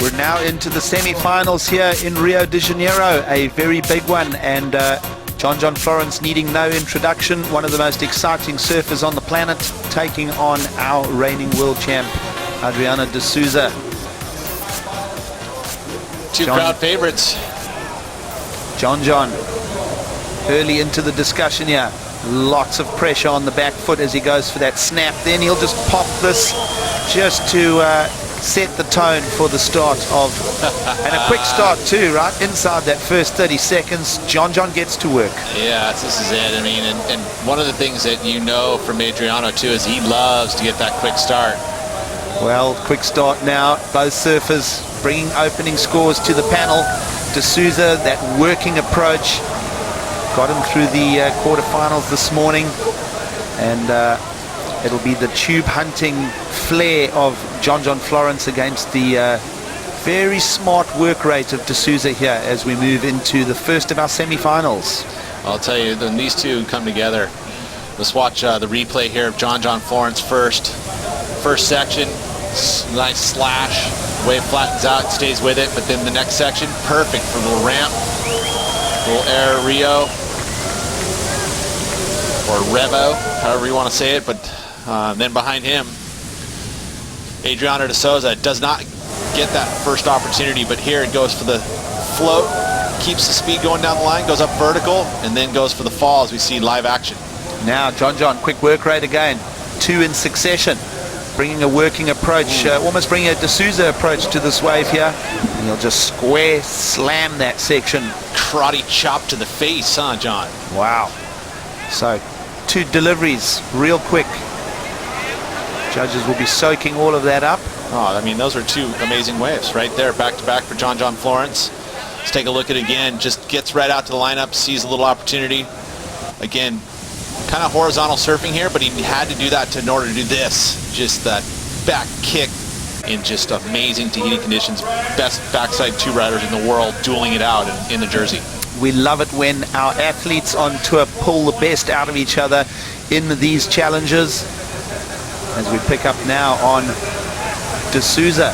We're now into the semi-finals here in Rio de Janeiro, a very big one, and John Florence needing no introduction, one of the most exciting surfers on the planet, taking on our reigning world champ, Adriano de Souza. Two crowd favorites. John, early into the discussion here. Lots of pressure on the back foot as he goes for that snap. Then he'll just pop this just to set the tone for the start of, and a quick start too, right? Inside that first 30 seconds, John gets to work. Yeah, this is it. I mean, and one of the things that you know from Adriano too is he loves to get that quick start. Well, quick start now. Both surfers bringing opening scores to the panel. De Souza, that working approach, got him through the quarterfinals this morning, and it'll be the tube hunting flair of John Florence against the very smart work rate of De Souza here as we move into the first of our semi-finals. I'll tell you, when these two come together, let's watch the replay here of John Florence first section. Nice slash, wave flattens out, stays with it, but then the next section, perfect for a little ramp, little air Rio, or Revo, however you want to say it. But then behind him, Adriano de Souza does not get that first opportunity, but here it goes for the float, keeps the speed going down the line, goes up vertical, and then goes for the fall as we see live action. Now John, quick work rate again, two in succession, bringing a working approach, almost bringing a De Souza approach to this wave here. And he'll just square slam that section. Karate chop to the face, huh, John? Wow. So, two deliveries real quick. Judges will be soaking all of that up. Oh, I mean, those are two amazing waves right there, back to back for John Florence. Let's take a look at it again. Just gets right out to the lineup, sees a little opportunity. Again, kind of horizontal surfing here, but he had to do that in order to do this. Just that back kick in just amazing Tahiti conditions. Best backside two riders in the world dueling it out in the jersey. We love it when our athletes on tour pull the best out of each other in these challenges. As we pick up now on De Souza.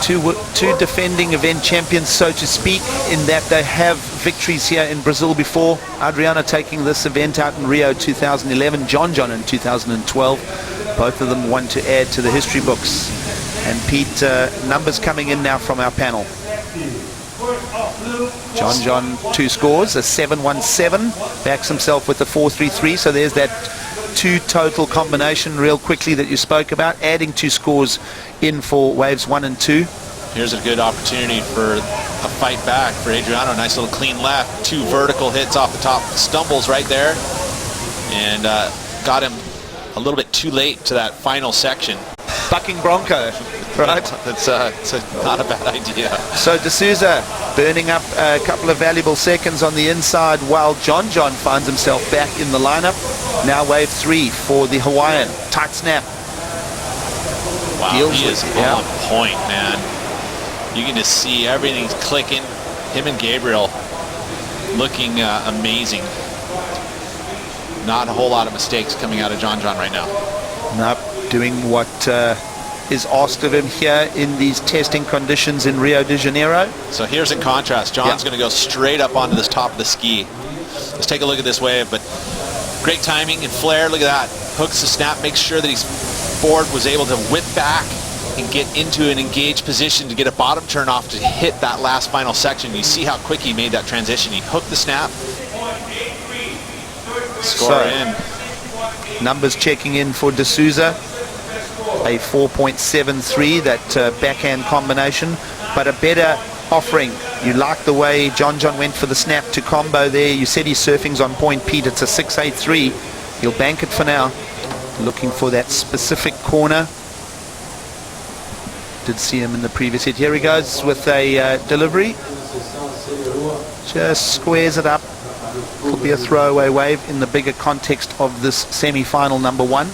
Two defending event champions, so to speak, in that they have victories here in Brazil before. Adriano taking this event out in Rio 2011, John in 2012. Both of them one to add to the history books. And Pete, numbers coming in now from our panel. John, two scores, a 7-1-7, backs himself with a 4-3-3, so there's that two total combination real quickly that you spoke about, adding two scores in for waves 1 and 2. Here's a good opportunity for a fight back for Adriano. Nice little clean left, two vertical hits off the top, stumbles right there, and got him a little bit too late to that final section. Bucking Bronco, right? It's not a bad idea. So De Souza burning up a couple of valuable seconds on the inside while John finds himself back in the lineup. Now wave 3 for the Hawaiian. Tight snap. Wow, he is on point, man. You can just see everything's clicking. Him and Gabriel looking amazing. Not a whole lot of mistakes coming out of John right now. Nope, doing what is asked of him here in these testing conditions in Rio de Janeiro. So here's in contrast. John's going to go straight up onto this top of the ski. Let's take a look at this wave, but great timing and flare. Look at that. Hooks the snap, makes sure that his board was able to whip back and get into an engaged position to get a bottom turn off to hit that last final section. You see how quick he made that transition. He hooked the snap. Score in. Numbers checking in for De Souza. A 4.73, that backhand combination, but a better offering. You like the way John went for the snap to combo there. You said his surfing's on point, Pete. It's a 6.83. He'll bank it for now. Looking for that specific corner. Did see him in the previous hit. Here he goes with a delivery. Just squares it up. Could be a throwaway wave in the bigger context of this semi-final number 1.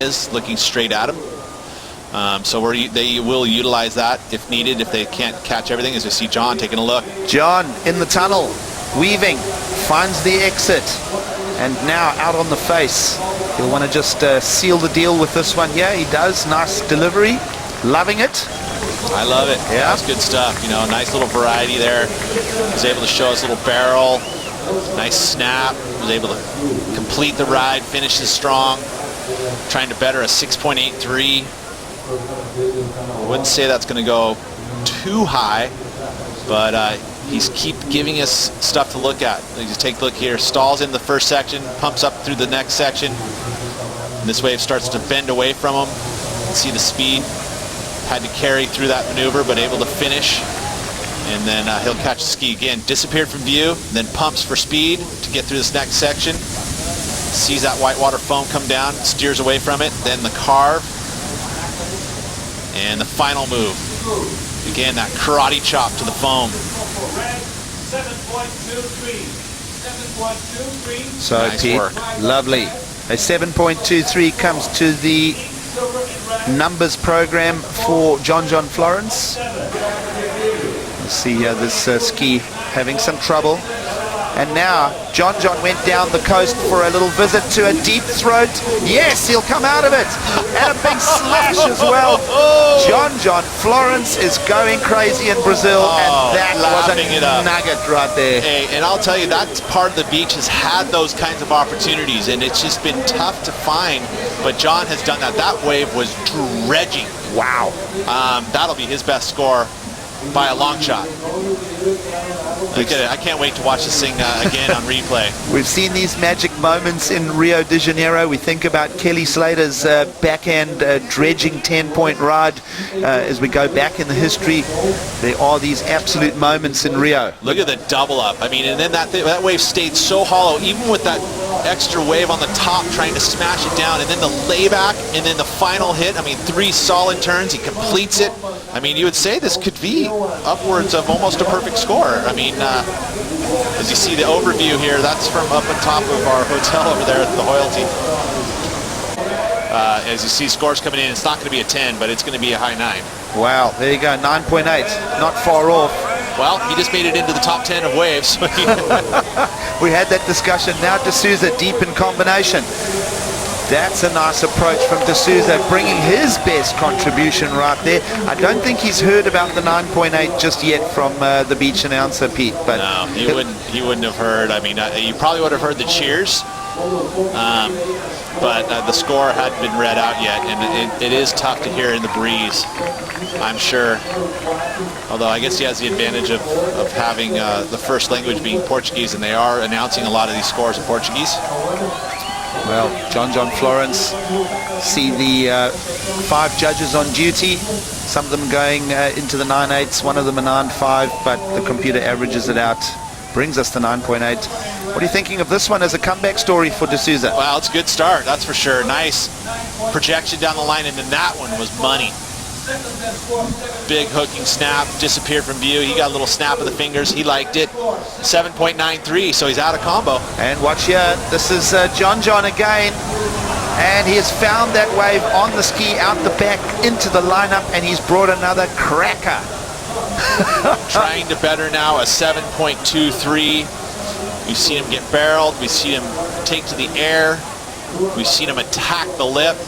Is looking straight at him. So they will utilize that if needed, if they can't catch everything, as we see John taking a look. John in the tunnel, weaving, finds the exit, and now out on the face. He'll want to just seal the deal with this one here. He does. Nice delivery. Loving it. I love it. Yeah. That's good stuff. You know, nice little variety there. Was able to show us a little barrel. Nice snap. Was able to complete the ride, finishes strong. Trying to better a 6.83. I wouldn't say that's going to go too high, but he's keep giving us stuff to look at. You just take a look here. Stalls in the first section, pumps up through the next section. And this wave starts to bend away from him. See the speed. Had to carry through that maneuver, but able to finish. And then he'll catch the ski again. Disappeared from view, then pumps for speed to get through this next section. Sees that whitewater foam come down, steers away from it. Then the carve. And the final move. Again, that karate chop to the foam. 7.23. So Nice Pete, work. lovely. A 7.23 comes to the numbers program for John Florence. You see this ski having some trouble. And now John went down the coast for a little visit to a deep throat. Yes, he'll come out of it. And a big slash as well. John Florence is going crazy in Brazil, and that was a nugget right there. Hey, and I'll tell you, that part of the beach has had those kinds of opportunities, and it's just been tough to find. But John has done that. That wave was dredging. Wow. That'll be his best score by a long shot. I can't wait to watch this thing again on replay. We've seen these magic moments in Rio de Janeiro. We think about Kelly Slater's backhand dredging 10-point ride. As we go back in the history, there are these absolute moments in Rio. Look at the double up. I mean, and then that wave stayed so hollow, even with that extra wave on the top trying to smash it down, and then the layback, and then the final hit. I mean, 3 solid turns. He completes it. I mean, you would say this could be upwards of almost a perfect score. I mean, as you see the overview here, that's from up on top of our hotel over there at the Hoyalty. As you see scores coming in, it's not going to be a 10, but it's going to be a high 9. Wow, there you go, 9.8, not far off. Well, he just made it into the top 10 of waves. We had that discussion. Now De Souza deep in combination. That's a nice approach from De Souza, bringing his best contribution right there. I don't think he's heard about the 9.8 just yet from the beach announcer, Pete. But no, he wouldn't have heard. I mean, you probably would have heard the cheers, but the score hadn't been read out yet, and it is tough to hear in the breeze, I'm sure. Although I guess he has the advantage of having the first language being Portuguese, and they are announcing a lot of these scores in Portuguese. Well, John Florence, see the 5 judges on duty, some of them going into the 9.8s, one of them a 9.5, but the computer averages it out, brings us to 9.8. What are you thinking of this one as a comeback story for De Souza? Well, it's a good start, that's for sure. Nice projection down the line, and then that one was money. Big hooking snap, disappeared from view. He got a little snap of the fingers. He liked it. 7.93, so he's out of combo. And watch here, this is John again. And he has found that wave on the ski, out the back, into the lineup, and he's brought another cracker. Trying to better now, a 7.23. We've seen him get barreled. We've seen him take to the air. We've seen him attack the lip.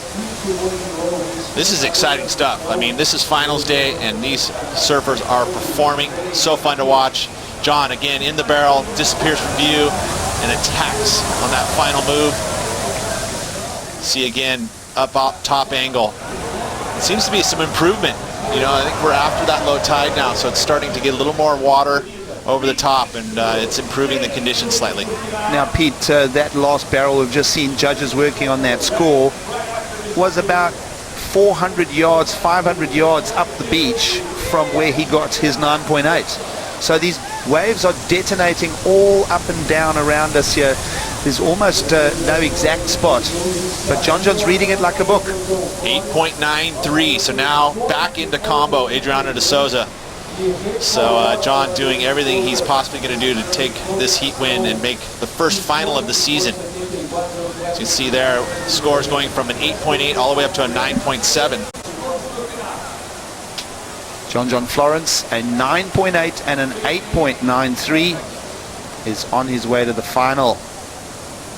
This is exciting stuff. I mean, this is finals day, and these surfers are performing. So fun to watch. John, again, in the barrel, disappears from view, and attacks on that final move. See, again, up top angle. It seems to be some improvement. You know, I think we're after that low tide now, so it's starting to get a little more water over the top, and it's improving the conditions slightly. Now, Pete, that last barrel we've just seen judges working on that score was about 400 yards, 500 yards up the beach from where he got his 9.8. So these waves are detonating all up and down around us here. There's almost no exact spot, but John's reading it like a book. 8.93, so now back into combo, Adriano de Souza. So John doing everything he's possibly going to do to take this heat win and make the first final of the season. As you can see there, scores going from an 8.8 all the way up to a 9.7. John Florence, a 9.8 and an 8.93 is on his way to the final.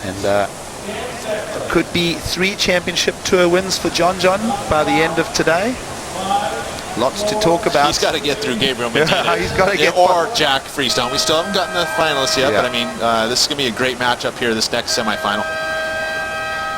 And could be 3 championship tour wins for John by the end of today. Lots to talk about. He's got to get through Gabriel Medina. He's got to get or Jack Freestone. We still haven't gotten the finalists yet, Yeah. but I mean, this is going to be a great matchup here, this next semifinal.